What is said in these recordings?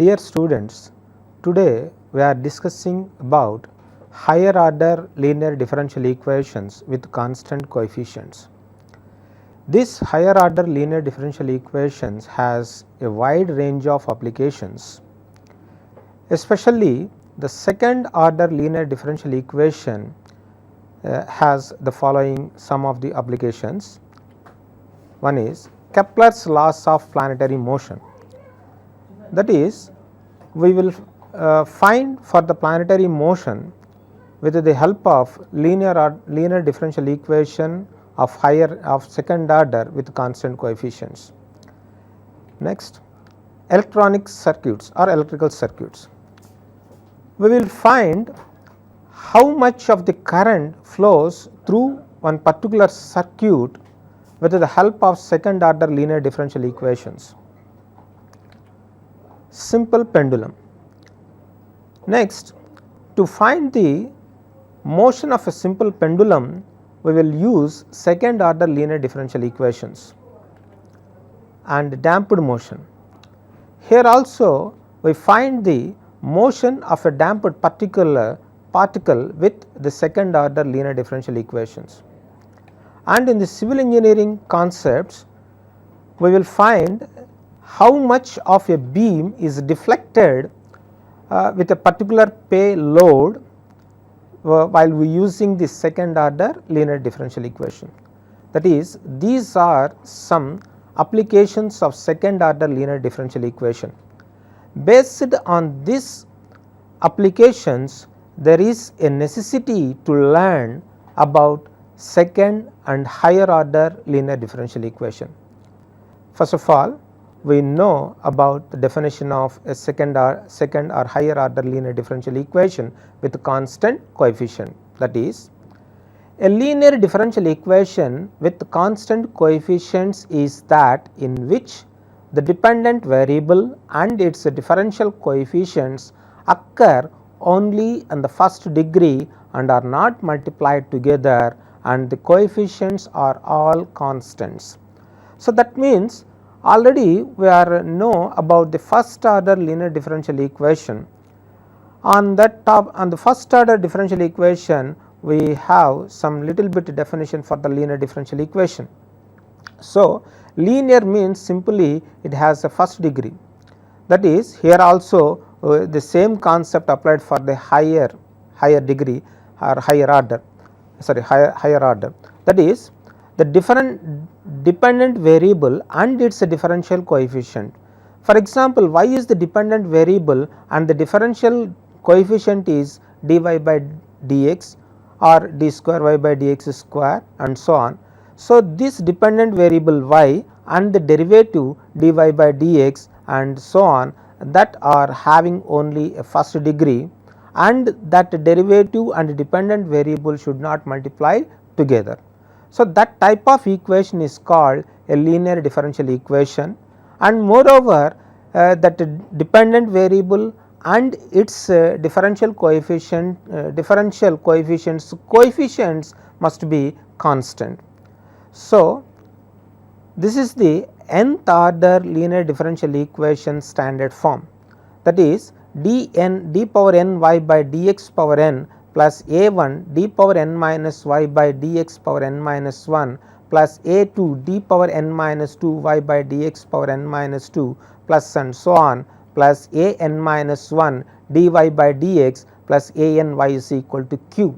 Dear students, today we are discussing about higher order linear differential equations with constant coefficients. This higher order linear differential equations has a wide range of applications, especially the second order linear differential equation has the following some of the applications. One is Kepler's laws of planetary motion, that is we will find for the planetary motion with the help of linear differential equation of second order with constant coefficients. Next, electronic circuits or electrical circuits. We will find how much of the current flows through one particular circuit with the help of second order linear differential equations. Simple pendulum. Next, to find the motion of a simple pendulum, we will use second order linear differential equations. And damped motion. Here also we find the motion of a damped particle with the second order linear differential equations. And in the civil engineering concepts, we will find how much of a beam is deflected with a particular payload while we using the second order linear differential equation. That is, these are some applications of second order linear differential equation. Based on these applications, there is a necessity to learn about second and higher order linear differential equation. First of all, we know about the definition of a second or higher order linear differential equation with constant coefficient. That is, a linear differential equation with constant coefficients is that in which the dependent variable and its differential coefficients occur only in the first degree and are not multiplied together, and the coefficients are all constants. So that means already we are know about the first order linear differential equation. On the first order differential equation, we have some little bit definition for the linear differential equation. So linear means simply it has a first degree. That is, here also the same concept applied for the higher degree or higher order. That is, the dependent variable and its differential coefficient. For example, y is the dependent variable and the differential coefficient is dy by dx or d square y by dx square and so on. So this dependent variable y and the derivative dy by dx and so on, that are having only a first degree, and that derivative and dependent variable should not multiply together. So that type of equation is called a linear differential equation, and moreover that dependent variable and its differential coefficients must be constant. So this is the nth order linear differential equation standard form, that is d power n y by dx power n plus a1 d power n minus y by dx power n minus 1 plus a2 d power n minus 2 y by dx power n minus 2 plus and so on, plus a n minus 1 dy by dx plus a n y is equal to q.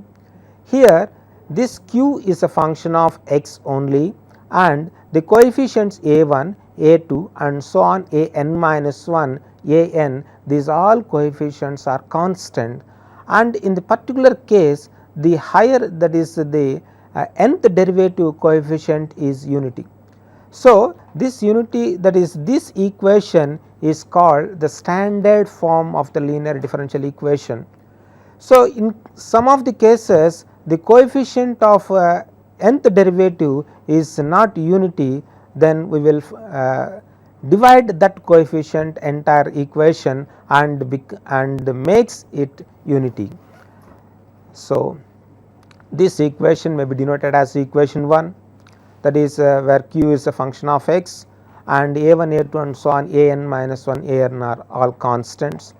Here this q is a function of x only, and the coefficients a1, a2 and so on a n minus 1, a n, these all coefficients are constant, and in the particular case the higher, that is the nth derivative coefficient is unity. So this unity, that is this equation is called the standard form of the linear differential equation. So in some of the cases the coefficient of nth derivative is not unity, then we will divide that coefficient entire equation and makes it unity. So this equation may be denoted as equation 1, that is where q is a function of x and a1, a2 and so on an minus 1 an are all constants.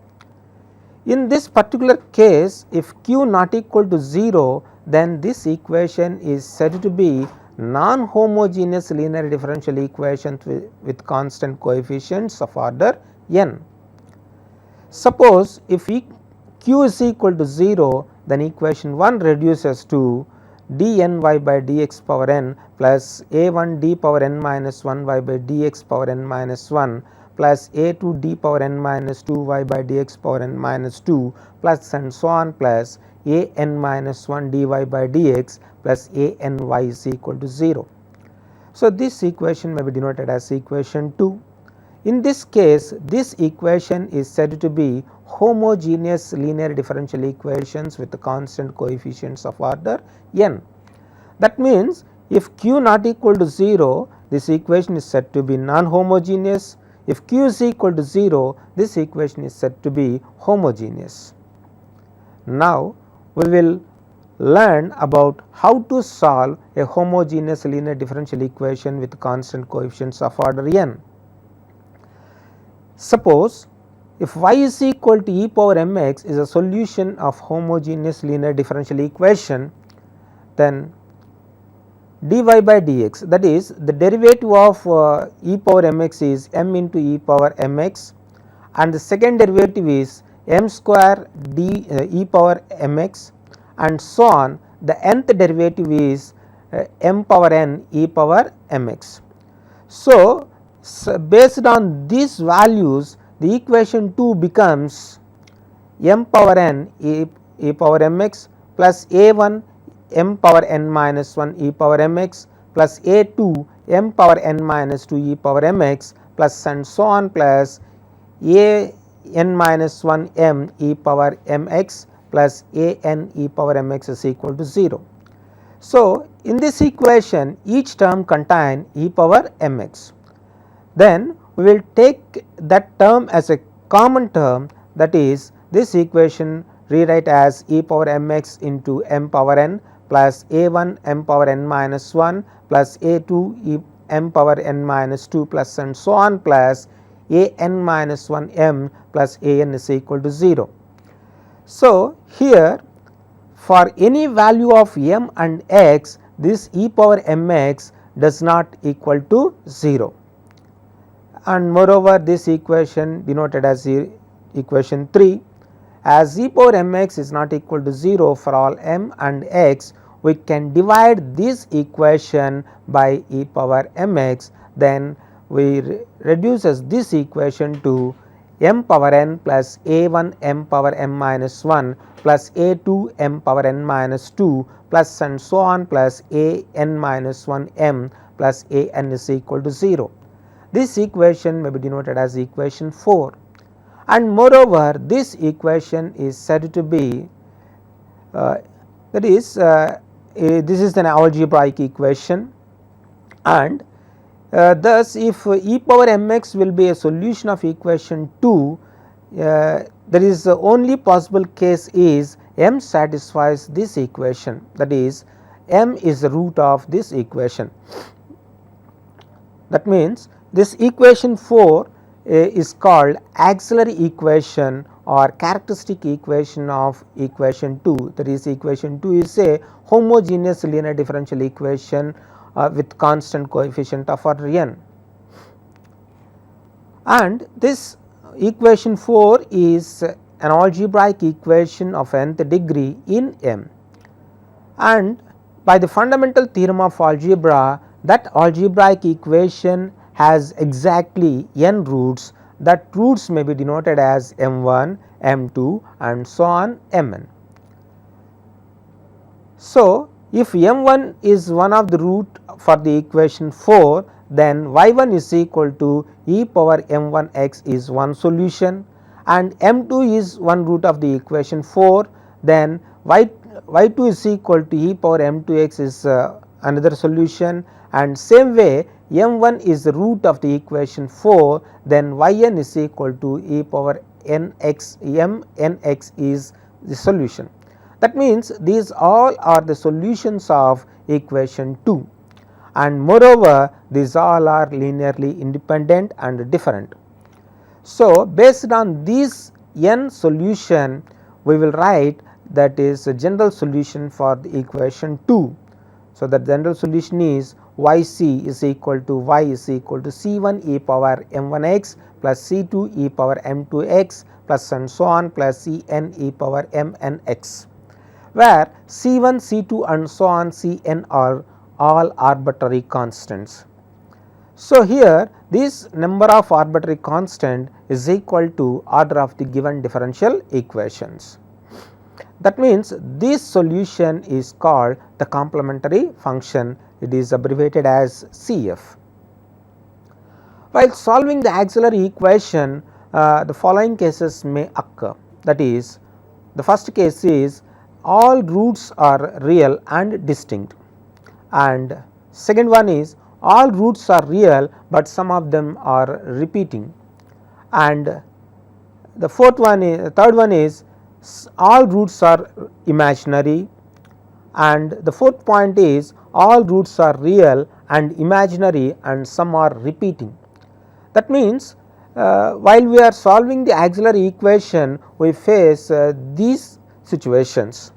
In this particular case, if q not equal to 0, then this equation is said to be non-homogeneous linear differential equation with constant coefficients of order n. Suppose if q is equal to 0, then equation 1 reduces to dny by dx power n plus a1 d power n minus 1 y by dx power n minus 1 plus a2 d power n minus 2 y by dx power n minus 2 plus and so on plus a n minus 1 dy by dx plus a n y is equal to 0. So, this equation may be denoted as equation 2. In this case, this equation is said to be homogeneous linear differential equations with the constant coefficients of order n. That means, if q not equal to 0, this equation is said to be non-homogeneous. If q is equal to 0, this equation is said to be homogeneous. Now, we will learn about how to solve a homogeneous linear differential equation with constant coefficients of order n. Suppose if y is equal to e power mx is a solution of homogeneous linear differential equation, then dy by dx, that is the derivative of e power mx is m into e power mx, and the second derivative is m square d e power mx, and so on. The nth derivative is m power n e power mx. So, based on these values, the equation 2 becomes m power n e power mx plus a1 m power n minus 1 e power mx plus a2 m power n minus 2 e power mx plus and so on plus a n minus 1 m e power mx plus a n e power mx is equal to 0. So, in this equation each term contain e power mx. Then we will take that term as a common term, that is this equation rewrite as e power mx into m power n plus a1 m power n minus 1 plus a2 m power n minus 2 plus and so on plus a n minus 1 m plus a n is equal to 0. So, here for any value of m and x, this e power mx does not equal to 0. And moreover, this equation denoted as equation 3, as e power mx is not equal to 0 for all m and x, we can divide this equation by e power mx, then we reduces this equation to m power n plus a1 m power m minus 1 plus a2 m power n minus 2 plus and so on plus a n minus 1 m plus a n is equal to 0. This equation may be denoted as equation 4, and moreover this equation is said to be that is this is an algebraic equation, and thus if e power mx will be a solution of equation 2, there is the only possible case is m satisfies this equation, that is m is the root of this equation. That means, this equation 4 is called auxiliary equation or characteristic equation of equation 2, that is equation 2 is a homogeneous linear differential equation with constant coefficient of order n, and this equation 4 is an algebraic equation of nth degree in M, and by the fundamental theorem of algebra, that algebraic equation has exactly n roots, that roots may be denoted as m1, m2 and so on mn. So, if m1 is one of the root for the equation 4, then y1 is equal to e power m1 x is one solution, and m2 is one root of the equation 4, then y2 is equal to e power m2 x is another solution, and same way m1 is the root of the equation 4, then yn is equal to e power nx m nx is the solution. That means, these all are the solutions of equation 2, and moreover these all are linearly independent and different. So, based on these n solution, we will write that is a general solution for the equation 2. So, the general solution is yc is equal to y is equal to c1 e power m1 x plus c2 e power m2 x plus and so on plus cn e power mn x, where c1, c2 and so on cn are all arbitrary constants. So, here this number of arbitrary constant is equal to order of the given differential equations. That means this solution is called the complementary function, it is abbreviated as CF. While solving the auxiliary equation, the following cases may occur, that is, the first case is all roots are real and distinct, and second one is all roots are real, but some of them are repeating, and the third one is all roots are imaginary, and the fourth point is all roots are real and imaginary and some are repeating. That means while we are solving the auxiliary equation, we face these situations.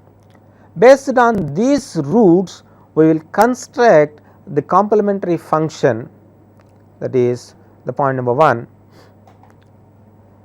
Based on these roots, we will construct the complementary function, that is the point number 1.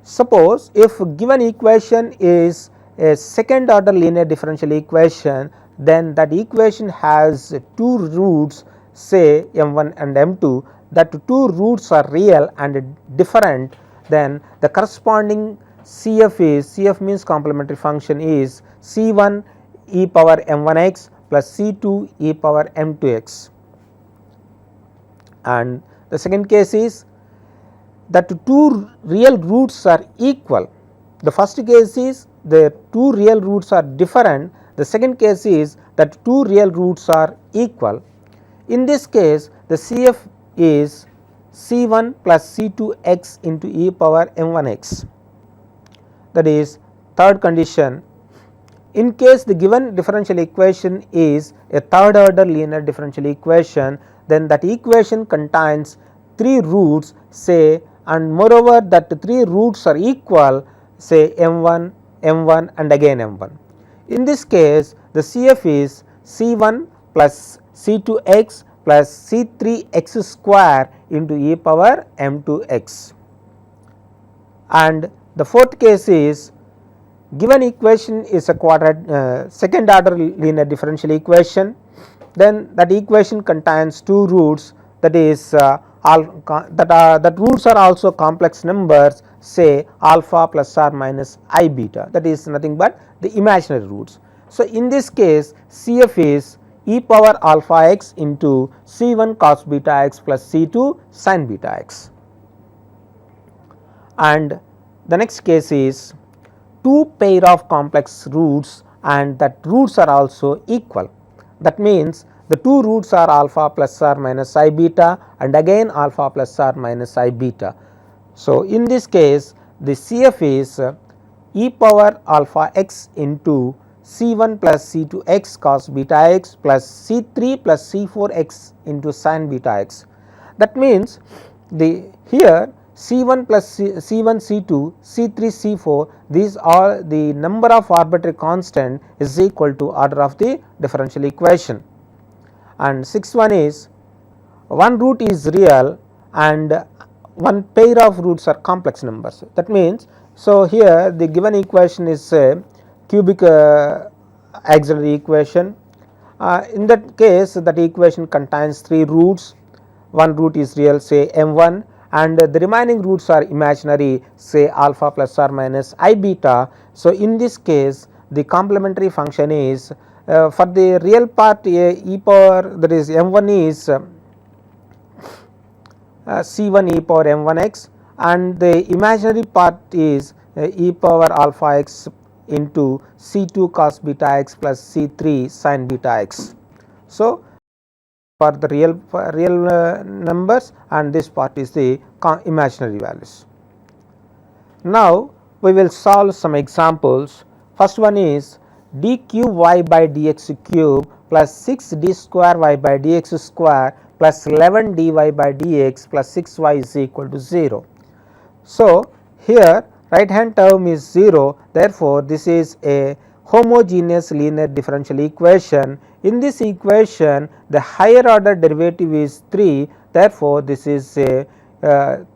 Suppose if given equation is a second order linear differential equation, then that equation has two roots, say m1 and m2, that two roots are real and different, then the corresponding CF is, CF means complementary function, is c1 e power m1 x plus c2 e power m2 x. And the second case is that two real roots are equal. The first case is the two real roots are different, the second case is that two real roots are equal. In this case, the CF is c1 plus c2 x into e power m1 x, that is third condition. In case the given differential equation is a third order linear differential equation, then that equation contains three roots, say, and moreover that three roots are equal, say m1, m1 and again m1. In this case, the CF is c1 plus c2 x plus c3 x square into e power m2 x. And the fourth case is given equation is a second order linear differential equation, then that equation contains two roots, that is that roots are also complex numbers, say alpha plus or minus I beta, that is nothing but the imaginary roots. So, in this case CF is e power alpha x into c1 cos beta x plus c2 sin beta x. And the next case is two pair of complex roots and that roots are also equal. That means the two roots are alpha plus or minus I beta and again alpha plus or minus I beta. So, in this case the CF is e power alpha x into c1 plus c2 x cos beta x plus c3 plus c4 x into sin beta x. That means the here c1 plus c1 c2 c3 c4, these are the number of arbitrary constant is equal to order of the differential equation. And sixth one is one root is real and one pair of roots are complex numbers. That means, so here the given equation is a cubic auxiliary equation. In that case that equation contains three roots, one root is real, say m1, and the remaining roots are imaginary, say alpha plus or minus I beta. So, in this case the complementary function is for the real part e power, that is m1 is c1 e power m1 x and the imaginary part is e power alpha x into c2 cos beta x plus c3 sin beta x. So, for the real numbers and this part is the imaginary values. Now, we will solve some examples. First one is d cube y by dx cube plus 6 d square y by dx square plus 11 dy by dx plus 6y is equal to 0. So, here right hand term is 0, therefore, this is a homogeneous linear differential equation. In this equation, the higher order derivative is 3, therefore, this is a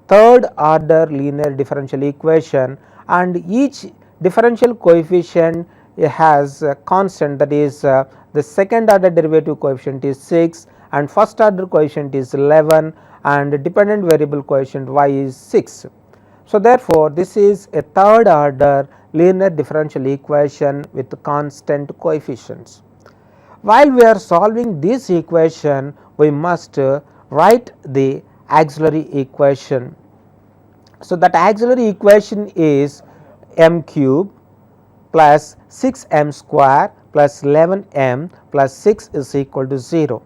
third order linear differential equation, and each differential coefficient has a constant, that is the second order derivative coefficient is 6 and first order coefficient is 11 and dependent variable coefficient y is 6. So, therefore, this is a third order linear differential equation with constant coefficients. While we are solving this equation, we must write the auxiliary equation. So, that auxiliary equation is m cube plus 6 m square plus 11 m plus 6 is equal to 0.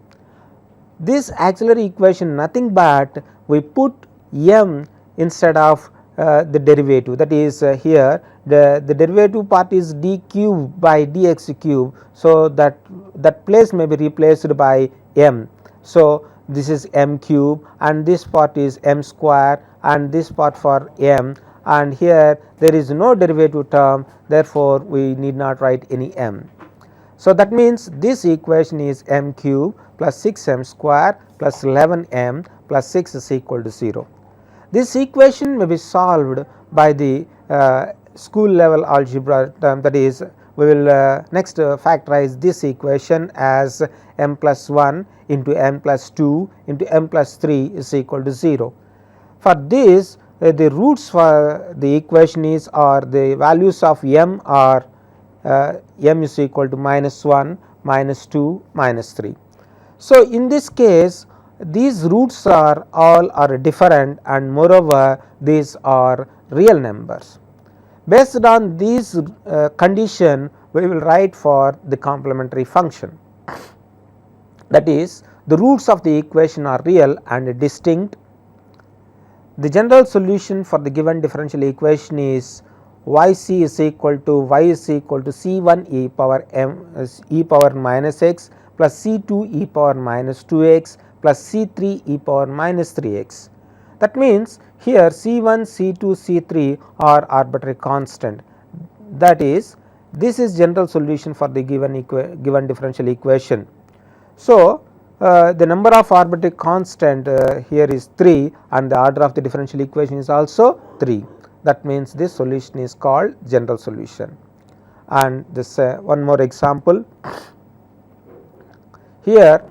This auxiliary equation nothing but we put m instead of the derivative, that is here the derivative part is d cube by dx cube. So, that place may be replaced by m. So, this is m cube and this part is m square and this part for m, and here there is no derivative term, therefore, we need not write any m. So, that means this equation is m cube plus 6 m square plus 11 m plus 6 is equal to 0. This equation may be solved by the school level algebra term, that is we will next factorize this equation as m plus 1 into m plus 2 into m plus 3 is equal to 0. For this the roots for the equation is, or the values of m are m is equal to minus 1, minus 2, minus 3. So, in this case these roots are all are different and moreover these are real numbers. Based on these condition, we will write for the complementary function, that is the roots of the equation are real and distinct. The general solution for the given differential equation is yc is equal to y is equal to c1 e power m e power minus x plus c2 e power minus 2x plus c3 e power minus 3x. That means, here c1, c2, c3 are arbitrary constant, that is this is general solution for the given differential equation. So, the number of arbitrary constant here is 3 and the order of the differential equation is also 3. That means, this solution is called general solution. And this one more example, here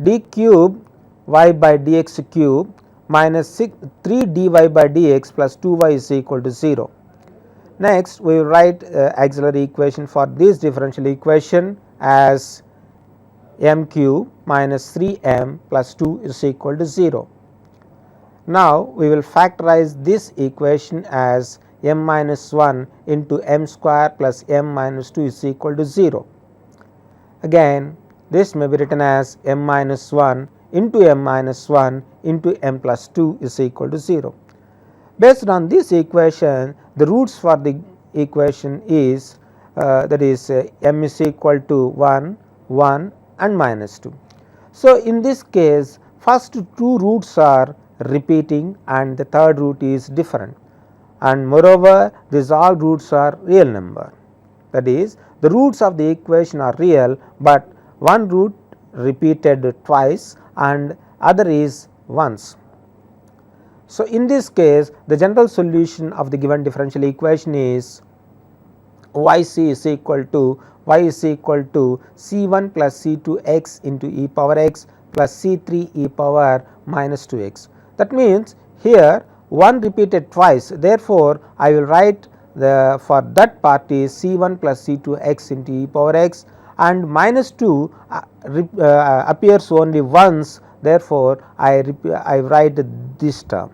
d cube y by dx cube minus 3 dy by dx plus 2y is equal to 0. Next, we will write auxiliary equation for this differential equation as m cube minus 3m plus 2 is equal to 0. Now, we will factorize this equation as m minus 1 into m square plus m minus 2 is equal to 0. Again, this may be written as m minus 1 into m minus 1 into m plus 2 is equal to 0. Based on this equation, the roots for the equation is that is m is equal to 1, 1 and minus 2. So, in this case first two roots are repeating and the third root is different, and moreover these all roots are real number, that is the roots of the equation are real, but one root repeated twice and other is once. So, in this case the general solution of the given differential equation is yc is equal to y is equal to c1 plus c2 x into e power x plus c3 e power minus 2x. That means, here 1 repeated twice, therefore, I will write the for that part is c1 plus c2 x into e power x, and minus 2 appears only once, therefore, I write this term.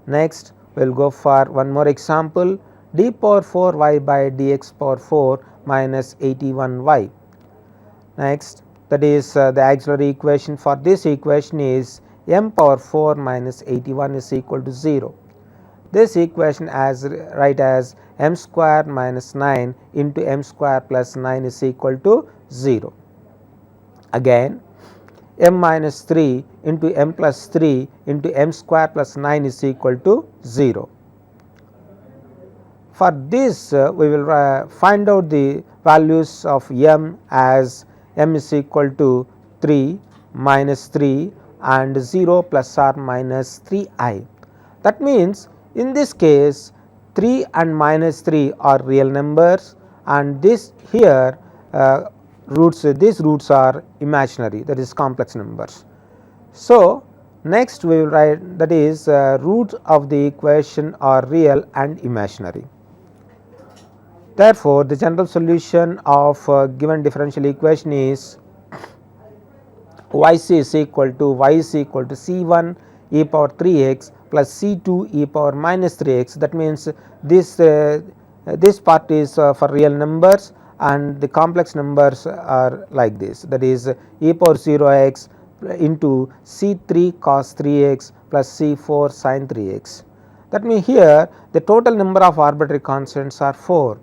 Next, we will go for one more example, d power 4 y by dx power 4 minus 81 y. Next, that is the auxiliary equation for this equation is m power 4 minus 81 is equal to 0. This equation as write as m square minus 9 into m square plus 9 is equal to 0. Again, m minus 3 into m plus 3 into m square plus 9 is equal to 0. For this we will find out the values of m as m is equal to 3 minus 3 and 0 plus or minus 3i. That means, in this case 3 and minus 3 are real numbers and this here these roots are imaginary, that is complex numbers. So, next we will write, that is roots of the equation are real and imaginary. Therefore, the general solution of given differential equation is yc is equal to c1 e power 3x plus c2 e power minus 3x. That means, this part is for real numbers and the complex numbers are like this, that is e power 0x into c3 cos 3x plus c4 sin 3x. That means, here the total number of arbitrary constants are 4,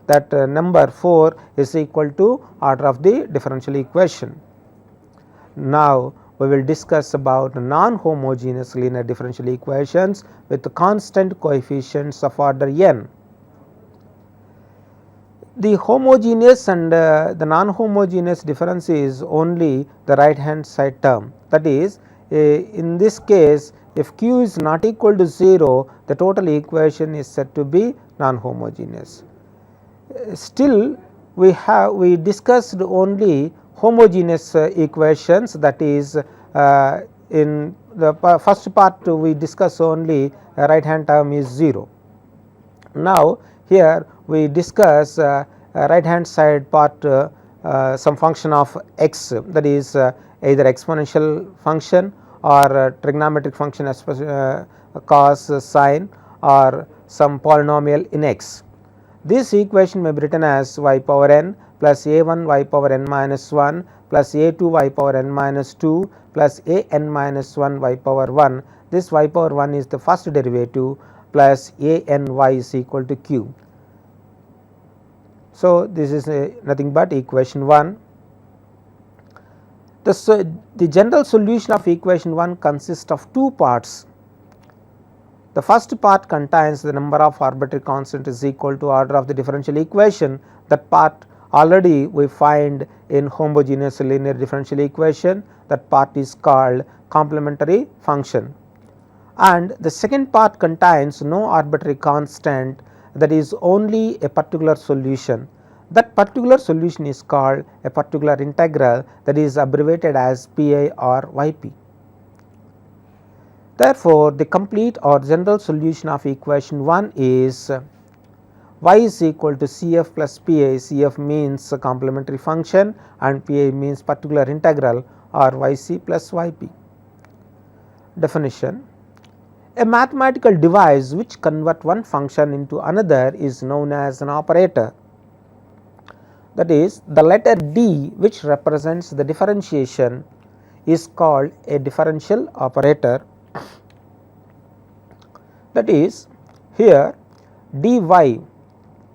that number 4 is equal to order of the differential equation. Now, we will discuss about non-homogeneous linear differential equations with constant coefficients of order n. The homogeneous and the non-homogeneous difference is only the right hand side term, that is in this case if q is not equal to 0, the total equation is said to be non-homogeneous. Still we discussed only homogeneous equations, that is in the first part we discuss only right hand term is 0. Now, here we discuss right hand side part some function of x, that is either exponential function or trigonometric function cos, sin or some polynomial in x. This equation may be written as y power n plus a1 y power n minus 1 plus a2 y power n minus 2 plus a n minus 1 y power 1. This y power 1 is the first derivative plus a n y is equal to q. So, this is nothing but equation 1. The general solution of equation 1 consists of two parts. The first part contains the number of arbitrary constant is equal to order of the differential equation. That part already we find in homogeneous linear differential equation, that part is called complementary function. And the second part contains no arbitrary constant, that is only a particular solution. That particular solution is called a particular integral, that is abbreviated as pi or yp. Therefore, the complete or general solution of equation 1 is y is equal to Cf plus pi. Cf means a complementary function and pi means particular integral or yc plus yp. Definition: a mathematical device which converts one function into another is known as an operator. That is, the letter D which represents the differentiation is called a differential operator. That is, here dy,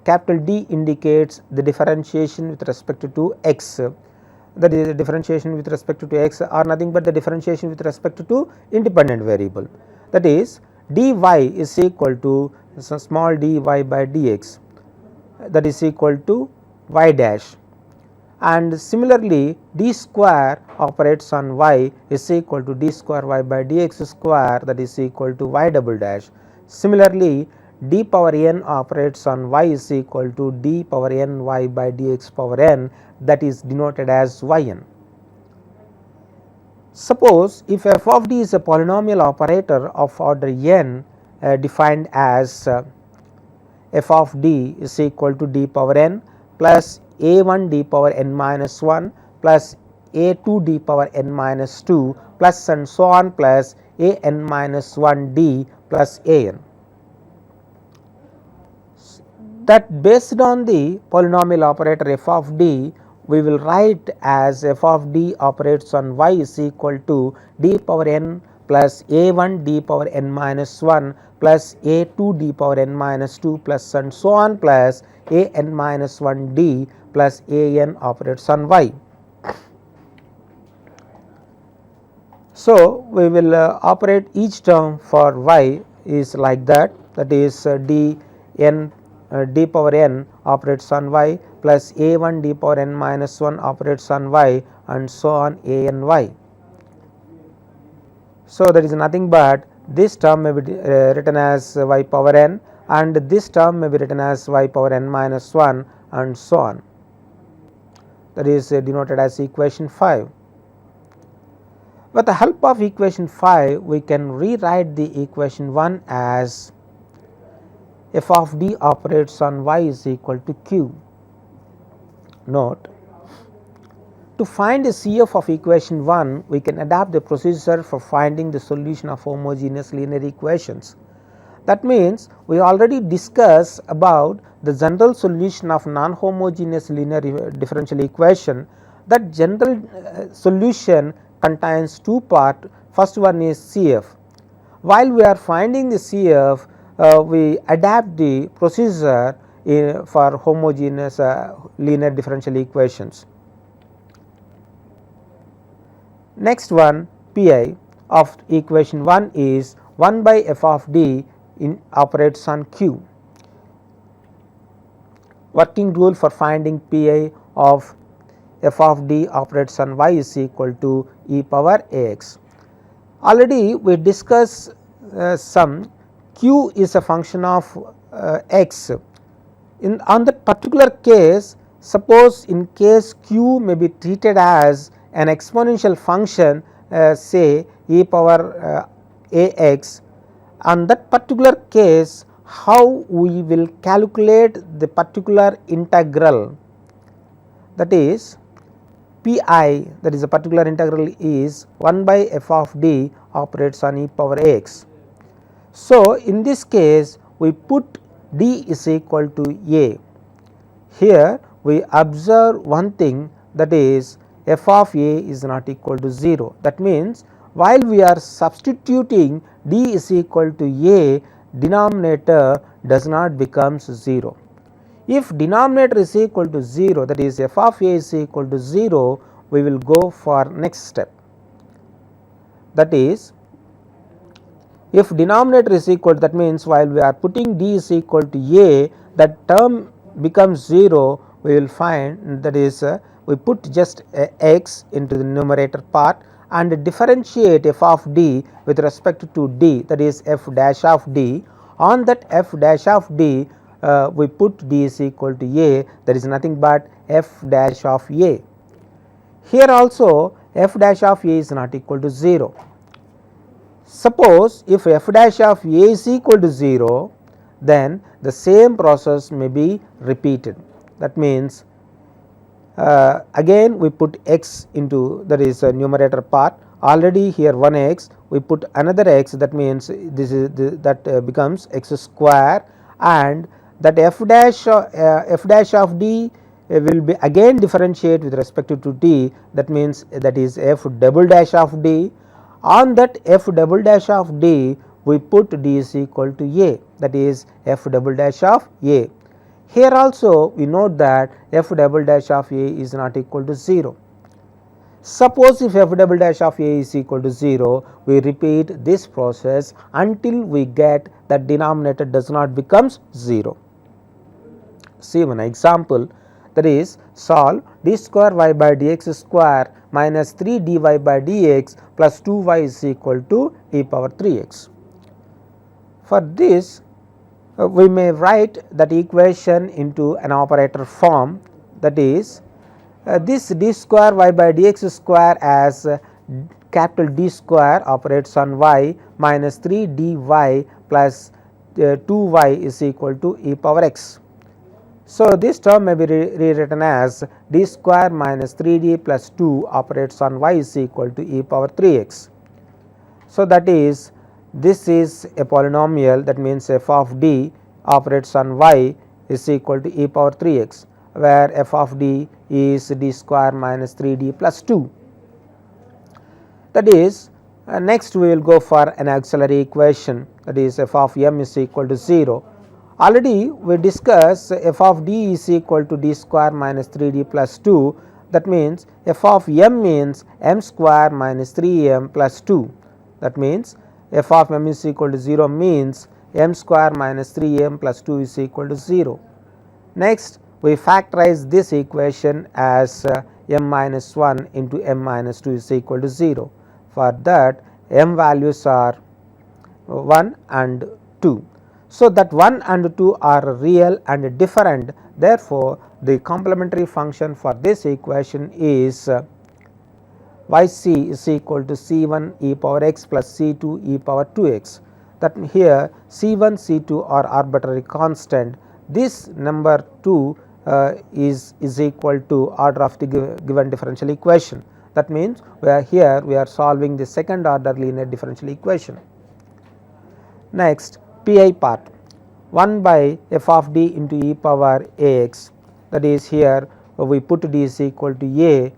capital D indicates the differentiation with respect to x, that is the differentiation with respect to x or nothing but the differentiation with respect to independent variable. That is, dy is equal to small dy by dx, that is equal to y dash, and similarly d square operates on y is equal to d square y by dx square, that is equal to y double dash. Similarly, d power n operates on y is equal to d power n y by dx power n, that is denoted as yn. Suppose if f of d is a polynomial operator of order n defined as f of d is equal to d power n plus a1 d power n minus 1 plus a2 d power n minus 2 plus and so on plus a n minus 1 d plus a n. That based on the polynomial operator f of d, we will write as f of d operates on y is equal to d power n plus a1 d power n minus 1 plus a2 d power n minus 2 plus and so on plus a n minus 1 d plus a n operates on y. So, we will operate each term for y is like that, that is d power n operates on y plus a1 d power n minus 1 operates on y and so on a n y. So, that is nothing but this term may be written as y power n and this term may be written as y power n minus 1 and so on. That is denoted as equation 5. With the help of equation 5, we can rewrite the equation 1 as f of d operates on y is equal to q. Note, to find the CF of equation 1, we can adapt the procedure for finding the solution of homogeneous linear equations. That means, we already discussed about the general solution of non-homogeneous linear differential equation. That general solution contains two parts. First one is CF. While we are finding the CF, we adapt the procedure for homogeneous linear differential equations. Next one, Pi of equation 1 is 1 by f of d operates on q. Working rule for finding Pi of f of d operates on y is equal to e power ax. Already we discussed some q is a function of x. On that particular case, suppose in case q may be treated as an exponential function, say e power ax, on that particular case how we will calculate the particular integral, that is Pi, that is a particular integral is 1 by f of d operates on e power x. So, in this case we put d is equal to a. Here we observe one thing, that is f of a is not equal to 0. That means, while we are substituting d is equal to a, denominator does not becomes 0. If denominator is equal to 0, that is f of a is equal to 0, we will go for next step. That is, if denominator is equal, that means while we are putting d is equal to a, that term becomes 0, we will find, that is we put just x into the numerator part and differentiate f of d with respect to d, that is f dash of d. On that f dash of d, we put d is equal to a, that is nothing but f dash of a. Here also f dash of a is not equal to 0. Suppose if f dash of a is equal to 0, then the same process may be repeated. That means, again we put x into, that is a numerator part, already here one x, we put another x, that means this is that becomes x square, and that f dash of d will be again differentiate with respect to d, that means that is f double dash of d. On that f double dash of d, we put d is equal to a, that is f double dash of a. Here also we note that f double dash of a is not equal to 0. Suppose if f double dash of a is equal to 0, we repeat this process until we get that denominator does not becomes 0. See one example, that is solve d square y by dx square minus 3 dy by dx plus 2y is equal to e power 3x. For this, we may write that equation into an operator form, that is this d square y by dx square as capital D square operates on y minus 3 dy plus 2y is equal to e power x. So, this term may be rewritten as d square minus 3d plus 2 operates on y is equal to e power 3x. So, that is, this is a polynomial, that means f of d operates on y is equal to e power 3x, where f of d is d square minus 3d plus 2. That is, next we will go for an auxiliary equation, that is f of m is equal to 0. Already we discussed f of d is equal to d square minus 3d plus 2, That means f of m means m square minus 3m plus 2. That means f of m is equal to 0 means m square minus 3m plus 2 is equal to 0. Next, we factorize this equation as m minus 1 into m minus 2 is equal to 0. For that, m values are 1 and 2. So, that 1 and 2 are real and different. Therefore, the complementary function for this equation is yc is equal to c1 e power x plus c2 e power 2x. That here c1 c2 are arbitrary constant. This number 2 is equal to order of the given differential equation. That means we are solving the second order linear differential equation. Next, pi part 1 by f of d into e power ax, that is here we put d is equal to a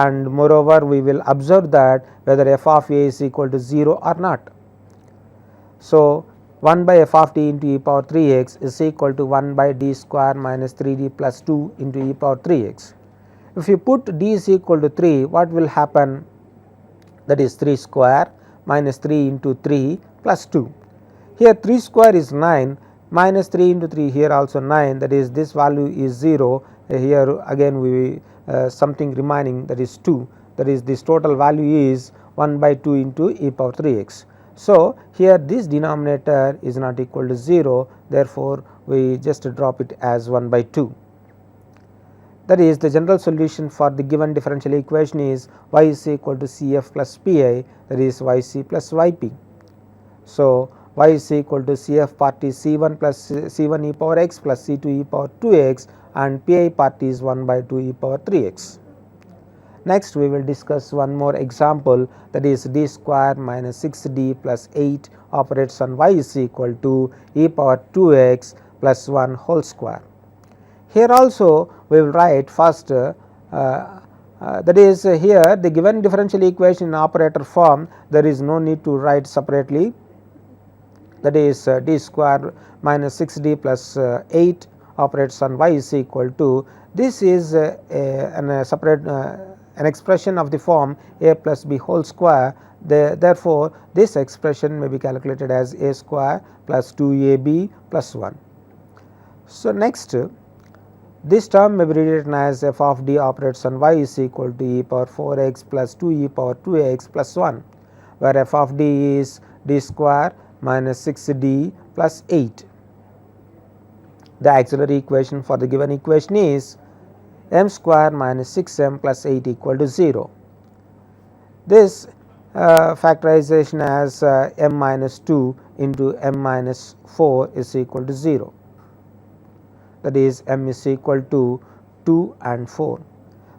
and moreover we will observe that whether f of a is equal to 0 or not. So, 1 by f of d into e power 3x is equal to 1 by d square minus 3d plus 2 into e power 3x. If you put d is equal to 3, what will happen? That is 3 square minus 3 into 3 plus 2. Here 3 square is 9 minus 3 into 3 here also 9, that is this value is 0. Here again we something remaining, that is 2, that is this total value is 1 by 2 into e power 3x. So, here this denominator is not equal to 0, therefore, we just drop it as 1 by 2. That is the general solution for the given differential equation is y is equal to Cf plus Pi, that is Yc plus Yp. So, y is equal to Cf part is C1 plus C1 e power x plus C2 e power 2x and Pi part is 1 by 2 e power 3x. Next, we will discuss one more example, that is d square minus 6d plus 8 operates on y is equal to e power 2x plus 1 whole square. Here also we will write first that is here the given differential equation in operator form, there is no need to write separately, that is d square minus 6d plus 8 operates on y is equal to, this is an separate an expression of the form a plus b whole square. Therefore, this expression may be calculated as a square plus 2ab plus 1. So, next this term may be rewritten as f of d operates on y is equal to e power 4x plus 2 e power 2x plus 1, where f of d is d square minus 6d plus 8. The auxiliary equation for the given equation is m square minus 6m plus 8 equal to 0. This factorization as m minus 2 into m minus 4 is equal to 0. That is m is equal to 2 and 4.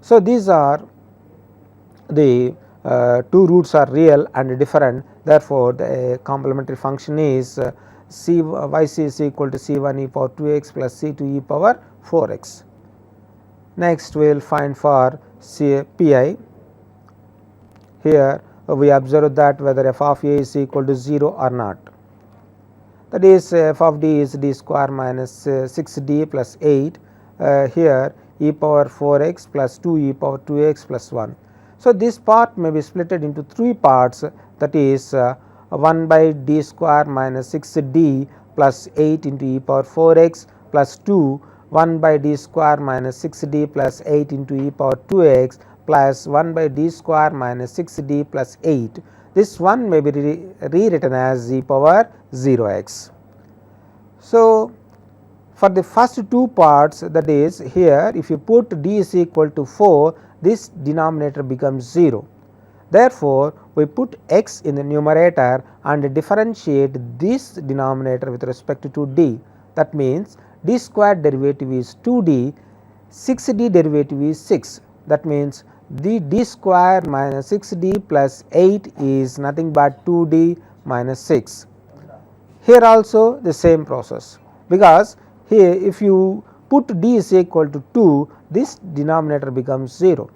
So, these are the two roots are real and different, therefore, the complementary function is yc is equal to c1 e power 2x plus c2 e power 4x. Next, we will find for Pi. Here we observe that whether f of a is equal to 0 or not. That is f of d is d square minus 6d plus 8, here e power 4x plus 2 e power 2x plus 1. So, this part may be split into 3 parts, that is 1 by d square minus 6d plus 8 into e power 4x plus 2 1 by d square minus 6d plus 8 into e power 2x plus 1 by d square minus 6d plus 8. This one may be rewritten as e power 0x. So, for the first two parts, that is here if you put d is equal to 4, this denominator becomes 0. Therefore, we put x in the numerator and differentiate this denominator with respect to d. That means d squared derivative is 2d, 6d derivative is 6. That means the d square minus 6d plus 8 is nothing but 2d minus 6. Here also the same process, because here if you put d is equal to 2, this denominator becomes 0.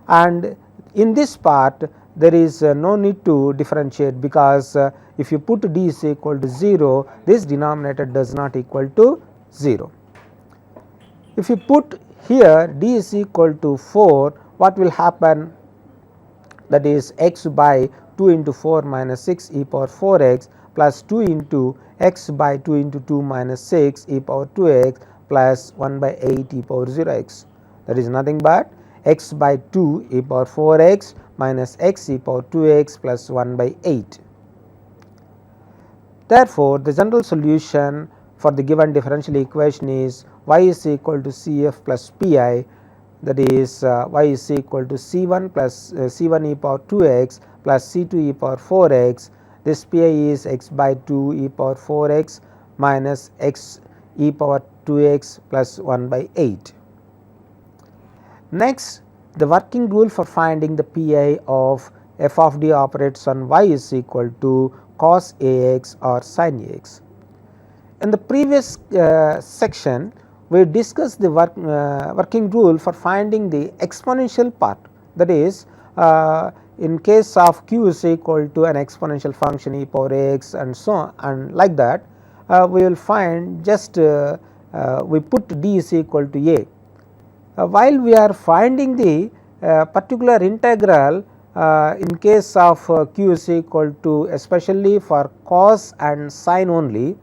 And in this part there is no need to differentiate, because if you put d is equal to 0, this denominator does not equal to 0. If you put here d is equal to 4, what will happen, that is x by 2 into 4 minus 6 e power 4 x plus 2 into x by 2 into 2 minus 6 e power 2 x plus 1 by 8 e power 0 x, that is nothing but x by 2 e power 4 x minus x e power 2 x plus 1 by 8. Therefore, the general solution for the given differential equation is y is equal to Cf plus Pi, that is y is equal to C1 plus C1 e power 2 x plus C2 e power 4 x. This Pi is x by 2 e power 4 x minus x e power 2 x plus 1 by 8. Next, the working rule for finding the Pi of f of d operates on y is equal to cos Ax or sin Ax. In the previous section, we discussed the working rule for finding the exponential part, that is in case of q is equal to an exponential function e power x and so on, and like that we will find just we put d is equal to a. While we are finding the particular integral in case of q is equal to, especially for cos and sin only,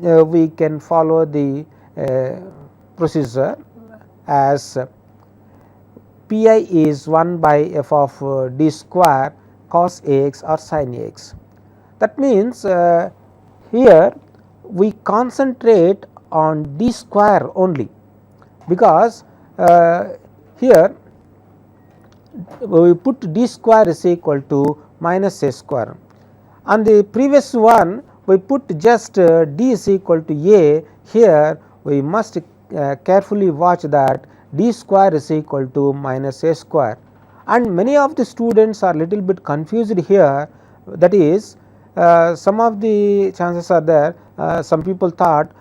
we can follow the procedure as Pi is 1 by f of d square cos Ax or sin Ax. That means here we concentrate on d square only, because here we put d square is equal to minus a square. On the previous one we put just d is equal to a. Here we must carefully watch that d square is equal to minus a square, and many of the students are little bit confused here, that is some of the chances are there, some people thought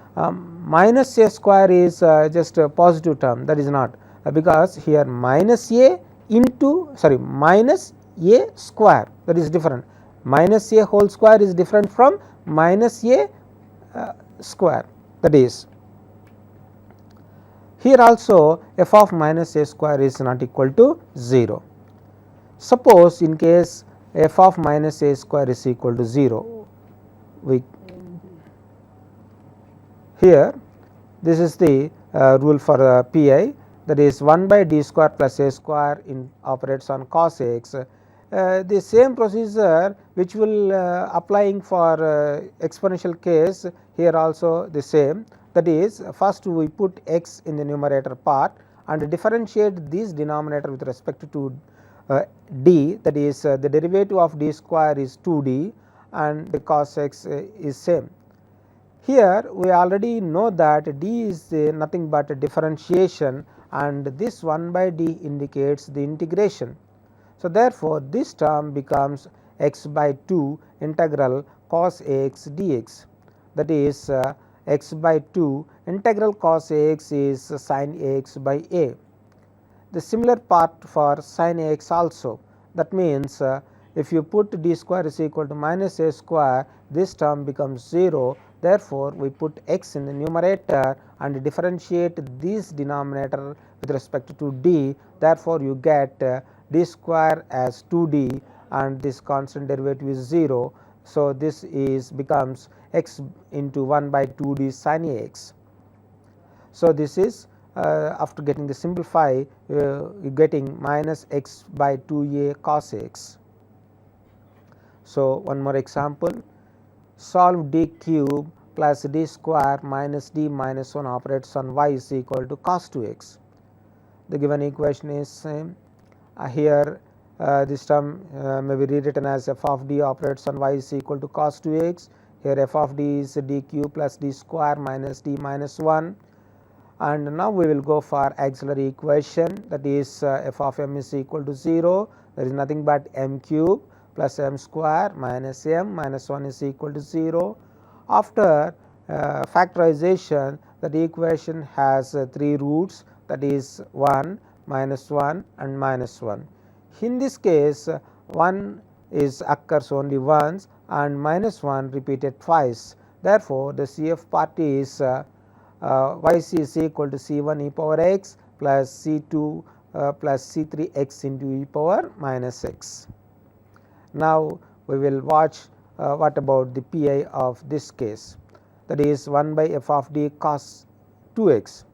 minus a square is just a positive term. That is not, because here minus a into minus a square, that is different. Minus a whole square is different from minus a square, that is here also f of minus a square is not equal to 0. Suppose in case f of minus a square is equal to 0, we here this is the rule for Pi, that is 1 by d square plus a square operates on cos Ax. The same procedure which will applying for exponential case, here also the same, that is first we put x in the numerator part and differentiate this denominator with respect to d, that is the derivative of d square is 2d and the cos x is same. Here we already know that d is nothing but a differentiation, and this 1 by d indicates the integration. So, therefore, this term becomes x by 2 integral cos Ax dx, that is x by 2 integral cos Ax is sin Ax by a. The similar part for sin Ax also, that means if you put d square is equal to minus a square, this term becomes 0. Therefore, we put x in the numerator and differentiate this denominator with respect to d. Therefore, you get d square as 2d and this constant derivative is 0. So, this is becomes x into 1 by 2d sin Ax. So, this is after getting the simplify you getting minus x by 2a cos x. So, one more example, solve d cube plus d square minus d minus 1 operates on y is equal to cos 2x. The given equation is same. Here this term may be rewritten as f of d operates on y is equal to cos 2x. Here f of d is d cube plus d square minus d minus 1, and now we will go for auxiliary equation, that is f of m is equal to 0. There is nothing but m cube plus m square minus m minus 1 is equal to 0. After factorization, that equation has 3 roots, that is 1, minus 1 and minus 1. In this case 1 is occurs only once and minus 1 repeated twice. Therefore, the CF part is yc is equal to C1 e power x plus C2 plus C3 x into e power minus x. Now, we will watch what about the pi of this case, that is 1 by f of d cos 2 x.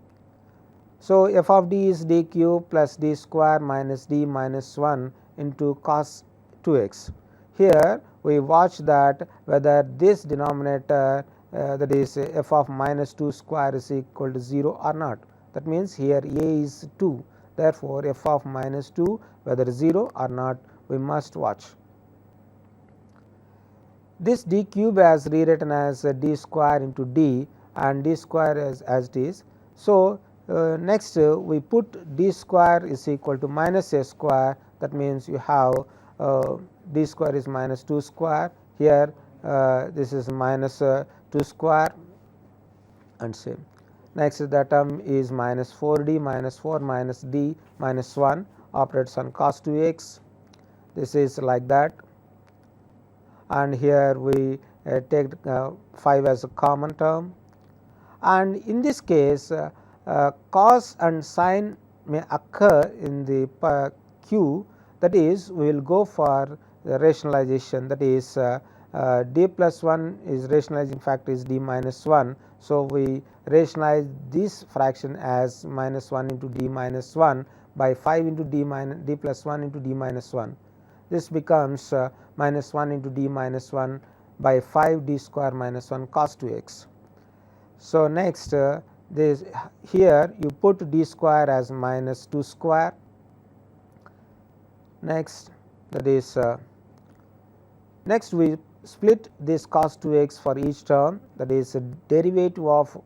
So, f of d is d cube plus d square minus d minus 1 into cos 2 x. Here we watch that whether this denominator that is f of minus 2 square is equal to 0 or not. That means, here a is 2, therefore, f of minus 2 whether 0 or not we must watch. This d cube as rewritten as d square into d and d square as it is. So, next we put d square is equal to minus a square, that means you have d square is minus 2 square, here this is minus 2 square and same. Next the term is minus 4d minus 4 minus d minus 1 operates on cos 2 x, this is like that, and here we take 5 as a common term, and in this case cos and sin may occur in the q, that is we will go for the rationalization, that is d plus 1 is rationalizing factor is d minus 1. So, we rationalize this fraction as minus 1 into d minus 1 by 5 into d plus 1 into d minus 1. This becomes minus 1 into d minus 1 by 5 d square minus 1 cos 2 x. So, next this here you put d square as minus 2 square. Next, that is next we split this cos 2 x for each term, that is a derivative of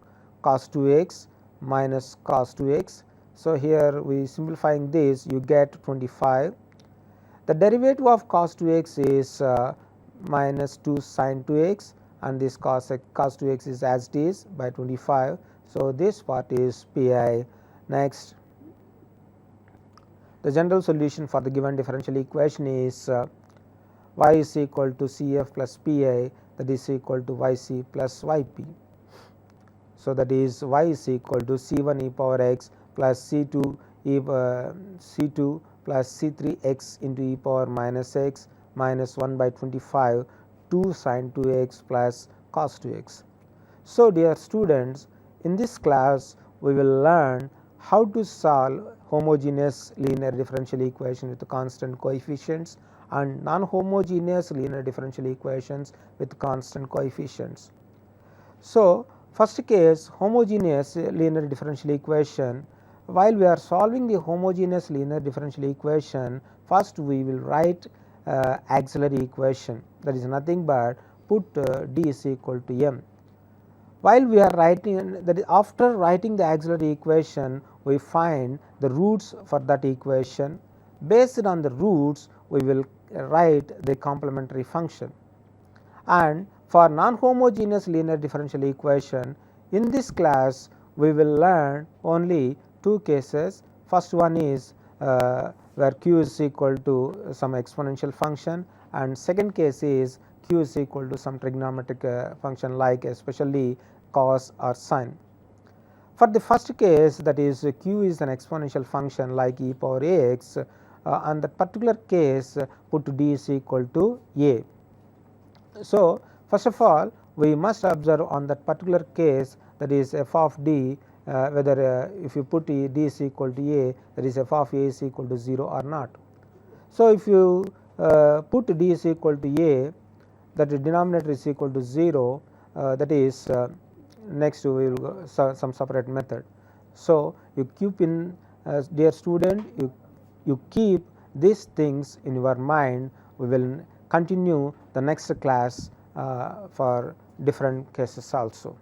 cos 2 x minus cos 2 x. So, here we simplifying this you get 25. The derivative of cos 2 x is minus 2 sin 2 x, and this cos 2 x is as it is by 25. So, this part is pi. Next, the general solution for the given differential equation is y is equal to C f plus pi, that is equal to y c plus y p. So, that is y is equal to C 1 e power x plus C 2 C 2 plus C 3 x into e power minus x minus 1 by 25 2 sin 2 x plus cos 2 x. So, dear students, in this class we will learn how to solve homogeneous linear differential equation with constant coefficients and non-homogeneous linear differential equations with constant coefficients. So, first case homogeneous linear differential equation. While we are solving the homogeneous linear differential equation, first we will write auxiliary equation, that is nothing but put d is equal to m. While we are writing, that is after writing the auxiliary equation we find the roots for that equation. Based on the roots we will write the complementary function, and for non-homogeneous linear differential equation in this class we will learn only two cases. First one is where q is equal to some exponential function, and second case is q is equal to some trigonometric function like especially cos or sin. For the first case, that is q is an exponential function like e power a x, on that particular case put d is equal to a. So, first of all we must observe on that particular case, that is f of d, whether if you put d is equal to a, that is f of a is equal to 0 or not. So, if you put d is equal to a, that the denominator is equal to 0, that is next we will go some separate method. So, you keep in dear student, you keep these things in your mind. We will continue the next class for different cases also.